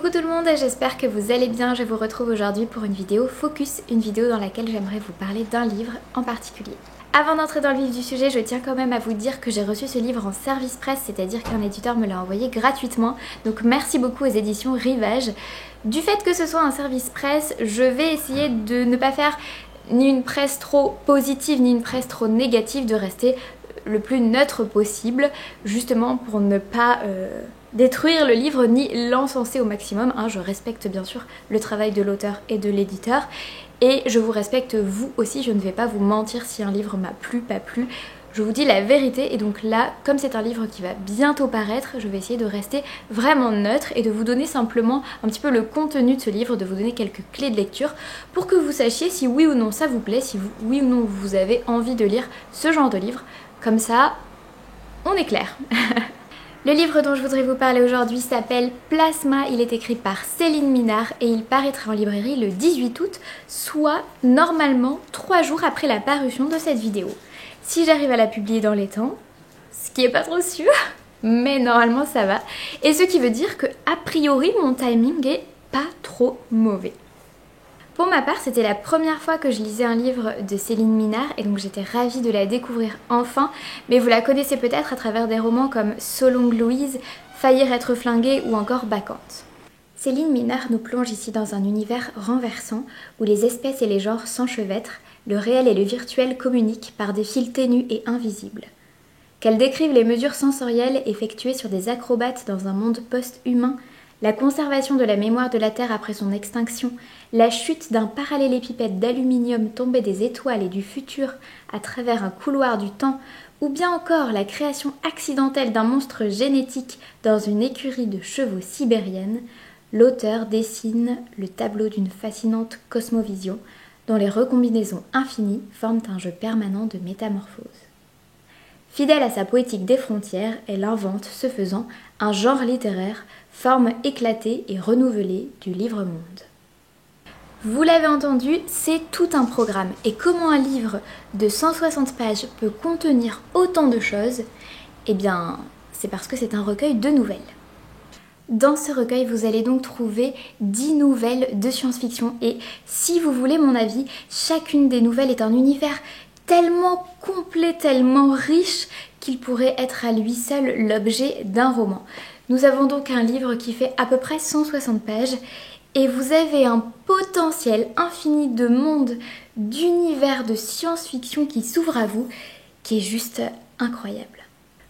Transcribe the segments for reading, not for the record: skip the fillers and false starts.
Coucou tout le monde, j'espère que vous allez bien. Je vous retrouve aujourd'hui pour une vidéo focus, une vidéo dans laquelle j'aimerais vous parler d'un livre en particulier. Avant d'entrer dans le vif du sujet, je tiens quand même à vous dire que j'ai reçu ce livre en service presse, c'est-à-dire qu'un éditeur me l'a envoyé gratuitement. Donc merci beaucoup aux éditions Rivage. Du fait que ce soit un service presse, je vais essayer de ne pas faire ni une presse trop positive ni une presse trop négative, de rester le plus neutre possible, justement pour ne pas détruire le livre ni l'encenser au maximum. Je respecte bien sûr le travail de l'auteur et de l'éditeur, et je vous respecte vous aussi. Je ne vais pas vous mentir si un livre m'a plu, pas plu. Je vous dis la vérité, et donc là, comme c'est un livre qui va bientôt paraître, je vais essayer de rester vraiment neutre et de vous donner simplement un petit peu le contenu de ce livre, de vous donner quelques clés de lecture pour que vous sachiez si oui ou non ça vous plaît, si oui ou non vous avez envie de lire ce genre de livre. Comme ça, on est clair. Le livre dont je voudrais vous parler aujourd'hui s'appelle Plasma. Il est écrit par Céline Minard et il paraîtra en librairie le 18 août, soit normalement 3 jours après la parution de cette vidéo. Si j'arrive à la publier dans les temps, ce qui est pas trop sûr, mais normalement ça va. Et ce qui veut dire que a priori mon timing est pas trop mauvais. Pour ma part, c'était la première fois que je lisais un livre de Céline Minard et donc j'étais ravie de la découvrir enfin, mais vous la connaissez peut-être à travers des romans comme So Long Louise, Faillir être flinguée ou encore Bacchante. Céline Minard nous plonge ici dans un univers renversant où les espèces et les genres s'enchevêtrent, le réel et le virtuel communiquent par des fils ténus et invisibles. Qu'elle décrive les mesures sensorielles effectuées sur des acrobates dans un monde post-humain, la conservation de la mémoire de la Terre après son extinction, la chute d'un parallélépipède d'aluminium tombé des étoiles et du futur à travers un couloir du temps, ou bien encore la création accidentelle d'un monstre génétique dans une écurie de chevaux sibérienne, l'auteur dessine le tableau d'une fascinante cosmovision dont les recombinaisons infinies forment un jeu permanent de métamorphose. Fidèle à sa poétique des frontières, elle invente, ce faisant, un genre littéraire, forme éclatée et renouvelée du livre-monde. Vous l'avez entendu, c'est tout un programme. Et comment un livre de 160 pages peut contenir autant de choses? Eh bien, c'est parce que c'est un recueil de nouvelles. Dans ce recueil, vous allez donc trouver 10 nouvelles de science-fiction. Et si vous voulez mon avis, chacune des nouvelles est un univers tellement complet, tellement riche qu'il pourrait être à lui seul l'objet d'un roman. Nous avons donc un livre qui fait à peu près 160 pages et vous avez un potentiel infini de mondes, d'univers de science-fiction qui s'ouvre à vous, qui est juste incroyable.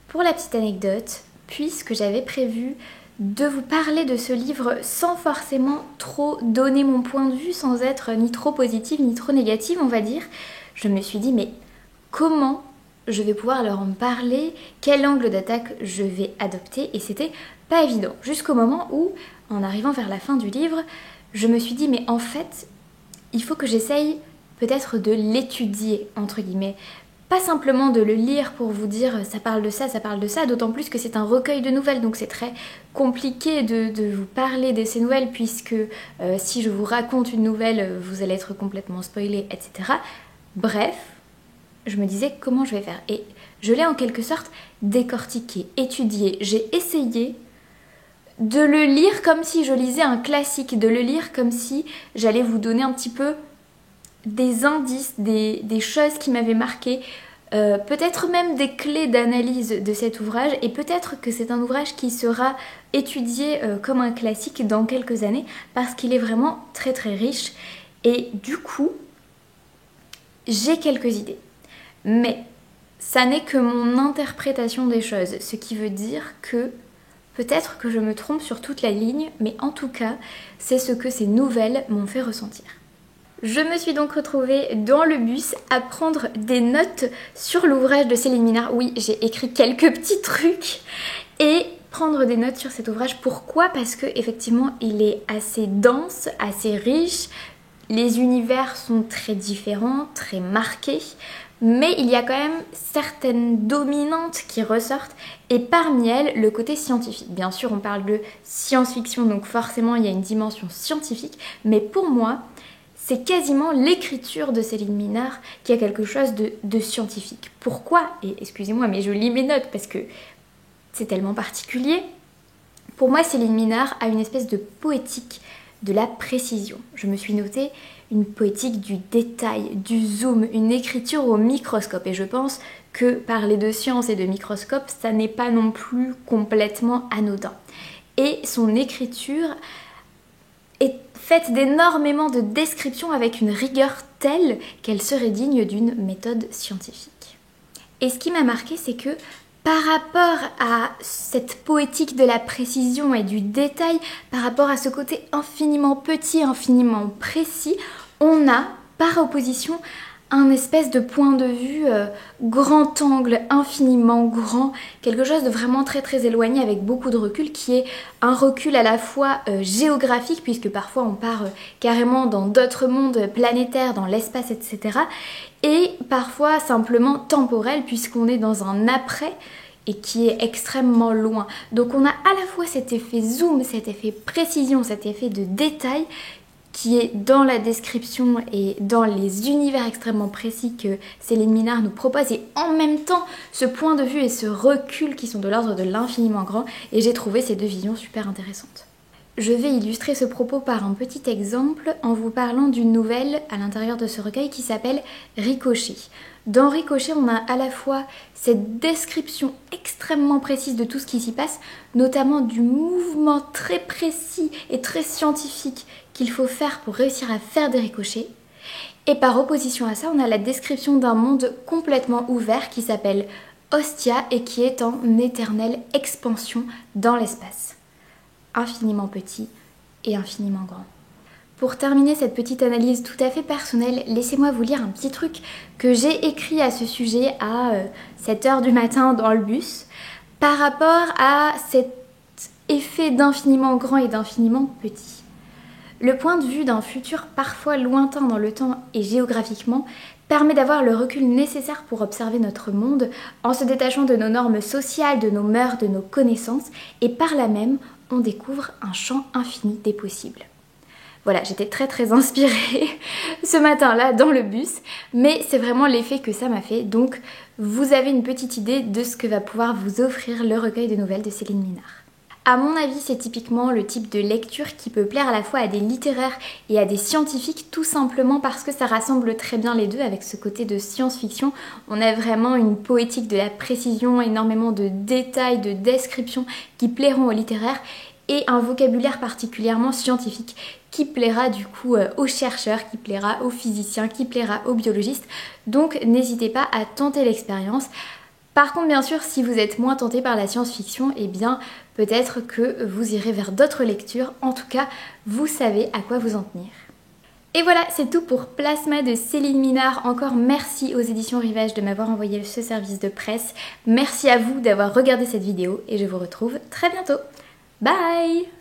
Pour la petite anecdote, puisque j'avais prévu de vous parler de ce livre sans forcément trop donner mon point de vue, sans être ni trop positive ni trop négative, on va dire, je me suis dit mais comment je vais pouvoir leur en parler, quel angle d'attaque je vais adopter, et c'était pas évident. Jusqu'au moment où, en arrivant vers la fin du livre, je me suis dit mais en fait, il faut que j'essaye peut-être de l'étudier, entre guillemets. Pas simplement de le lire pour vous dire ça parle de ça, d'autant plus que c'est un recueil de nouvelles, donc c'est très compliqué de vous parler de ces nouvelles, puisque si je vous raconte une nouvelle, vous allez être complètement spoilé, etc. Bref, je me disais comment je vais faire. Et je l'ai en quelque sorte décortiqué, étudié. J'ai essayé de le lire comme si je lisais un classique, de le lire comme si j'allais vous donner un petit peu des indices, des choses qui m'avaient marqué, peut-être même des clés d'analyse de cet ouvrage, et peut-être que c'est un ouvrage qui sera étudié comme un classique dans quelques années, parce qu'il est vraiment très très riche, et du coup, j'ai quelques idées. Mais ça n'est que mon interprétation des choses, ce qui veut dire que peut-être que je me trompe sur toute la ligne, mais en tout cas, c'est ce que ces nouvelles m'ont fait ressentir. Je me suis donc retrouvée dans le bus à prendre des notes sur l'ouvrage de Céline Minard. Oui, j'ai écrit quelques petits trucs et prendre des notes sur cet ouvrage. Pourquoi? Parce que effectivement, il est assez dense, assez riche. Les univers sont très différents, très marqués. Mais il y a quand même certaines dominantes qui ressortent, et parmi elles, le côté scientifique. Bien sûr, on parle de science-fiction, donc forcément, il y a une dimension scientifique, mais pour moi, c'est quasiment l'écriture de Céline Minard qui a quelque chose de scientifique. Pourquoi? Et excusez-moi, mais je lis mes notes parce que c'est tellement particulier. Pour moi, Céline Minard a une espèce de poétique de la précision. Je me suis notée une poétique du détail, du zoom, une écriture au microscope. Et je pense que parler de science et de microscope, ça n'est pas non plus complètement anodin. Et son écriture est faite d'énormément de descriptions avec une rigueur telle qu'elle serait digne d'une méthode scientifique. Et ce qui m'a marqué, c'est que par rapport à cette poétique de la précision et du détail, par rapport à ce côté infiniment petit, infiniment précis, on a, par opposition, un espèce de point de vue grand angle, infiniment grand, quelque chose de vraiment très très éloigné avec beaucoup de recul, qui est un recul à la fois géographique, puisque parfois on part carrément dans d'autres mondes planétaires, dans l'espace, etc. Et parfois simplement temporel, puisqu'on est dans un après et qui est extrêmement loin. Donc on a à la fois cet effet zoom, cet effet précision, cet effet de détail, qui est dans la description et dans les univers extrêmement précis que Céline Minard nous propose, et en même temps ce point de vue et ce recul qui sont de l'ordre de l'infiniment grand, et j'ai trouvé ces deux visions super intéressantes. Je vais illustrer ce propos par un petit exemple en vous parlant d'une nouvelle à l'intérieur de ce recueil qui s'appelle Ricochet. Dans Ricochet, on a à la fois cette description extrêmement précise de tout ce qui s'y passe, notamment du mouvement très précis et très scientifique qu'il faut faire pour réussir à faire des ricochets. Et par opposition à ça, on a la description d'un monde complètement ouvert qui s'appelle Ostia et qui est en éternelle expansion dans l'espace. Infiniment petit et infiniment grand. Pour terminer cette petite analyse tout à fait personnelle, laissez-moi vous lire un petit truc que j'ai écrit à ce sujet à 7h du matin dans le bus par rapport à cet effet d'infiniment grand et d'infiniment petit. Le point de vue d'un futur parfois lointain dans le temps et géographiquement permet d'avoir le recul nécessaire pour observer notre monde en se détachant de nos normes sociales, de nos mœurs, de nos connaissances, et par là même, on découvre un champ infini des possibles. Voilà, j'étais très très inspirée ce matin-là dans le bus, mais c'est vraiment l'effet que ça m'a fait, donc vous avez une petite idée de ce que va pouvoir vous offrir le recueil de nouvelles de Céline Minard. À mon avis, c'est typiquement le type de lecture qui peut plaire à la fois à des littéraires et à des scientifiques, tout simplement parce que ça rassemble très bien les deux avec ce côté de science-fiction. On a vraiment une poétique de la précision, énormément de détails, de descriptions qui plairont aux littéraires, et un vocabulaire particulièrement scientifique qui plaira du coup aux chercheurs, qui plaira aux physiciens, qui plaira aux biologistes. Donc n'hésitez pas à tenter l'expérience. Par contre, bien sûr, si vous êtes moins tenté par la science-fiction, eh bien peut-être que vous irez vers d'autres lectures. En tout cas, vous savez à quoi vous en tenir. Et voilà, c'est tout pour Plasma de Céline Minard. Encore merci aux éditions Rivage de m'avoir envoyé ce service de presse. Merci à vous d'avoir regardé cette vidéo et je vous retrouve très bientôt. Bye!